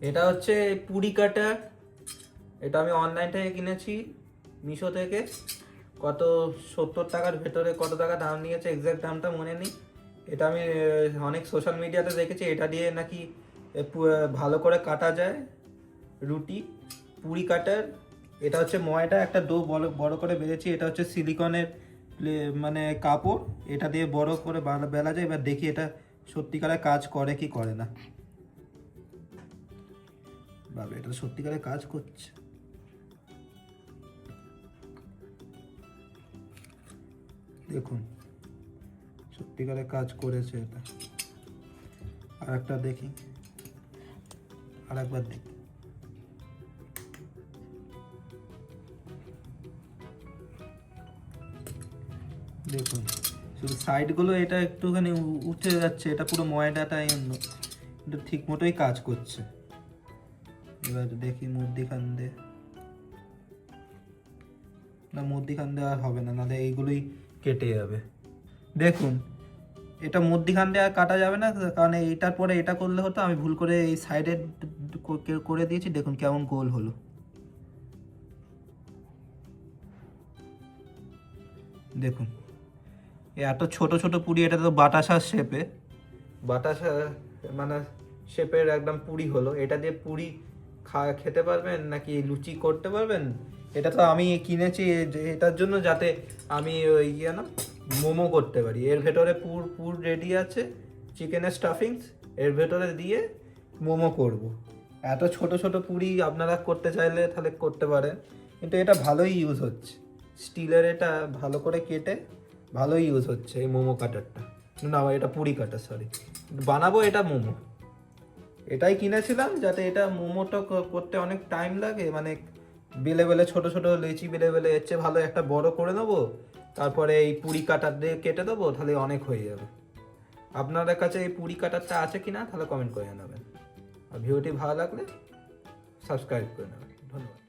এটা হচ্ছে পুরি কাটার। এটা আমি অনলাইন থেকে কিনেছি, মিশো থেকে। কত 70 টাকার ভেতরে কত টাকা দাম নিয়েছে এক্সাক্ট দামটা মনে নেই। এটা আমি অনেক সোশ্যাল মিডিয়াতে দেখেছি, এটা দিয়ে নাকি ভালো করে কাটা যায় রুটি। পুরি কাটার। এটা হচ্ছে ময়দা, একটা ডো বড় বড় করে বেলেছি। এটা হচ্ছে সিলিকনের মানে কাপড়, এটা দিয়ে বড় করে বেলা যায়। এবার দেখি এটা সত্যিকারের কাজ করে কি করে না। বাবা, এটা সত্যিকারের কাজ করছে। দেখুন, সত্যিকারের কাজ করেছে এটা। আর একটা দেখি, আর একবার দেখি। দেখুন, শুধু সাইডগুলো এটা একটুখানি উঠে যাচ্ছে, এটা পুরো ময়দাটাই এটা ঠিক মতোই কাজ করছে। এবার দেখি মধ্যিখান দিয়ে, না মধ্যিখান দিয়ে আর হবে না, নাহলে এইগুলোই কেটে যাবে। দেখুন, এটা মধ্যিখান দিয়ে আর কাটা যাবে না, কারণ এইটার পরে এটা করলে হতো। আমি ভুল করে এই সাইডে করে দিয়েছি। দেখুন কেমন গোল হলো। দেখুন, এত ছোট ছোট পুরি, এটা তো বাতাসার শেপে, বাতাসা মানে শেপের একদম পুরি হলো। এটা দিয়ে পুরি খেতে পারবেন নাকি লুচি করতে পারবেন। এটা তো আমি কিনেছি এটার জন্য, যাতে আমি ওই না মোমো করতে পারি। এর ভেতরে পুর পুর রেডি আছে, চিকেনের স্টাফিংস এর ভেতরে দিয়ে মোমো করব। এত ছোট ছোট পুরি আপনারা করতে চাইলে তাহলে করতে পারেন, কিন্তু এটা ভালোই ইউজ হচ্ছে। স্টিলের এটা ভালো করে কেটে ভালোই ইউজ হচ্ছে এই মোমো কাটারটা। না, এটা পুরি কাটার, সরি। বানাবো এটা মোমো। এটাই কিনেছিলাম যাতে এটা মোমোটা করতে অনেক টাইম লাগে, মানে বেলে বেলে ছোট ছোট লেচি বেলে বেলে, এর চেয়ে ভালো একটা বড় করে নেবো, তারপরে এই পুরি কাটার দিয়ে কেটে দেবো, তাহলে অনেক হয়ে যাবে। আপনাদের কাছে এই পুরি কাটারটা আছে কিনা তাহলে কমেন্ট করে জানাবেন। আর ভিডিওটি ভালো লাগলে সাবস্ক্রাইব করে নেবেন। ধন্যবাদ।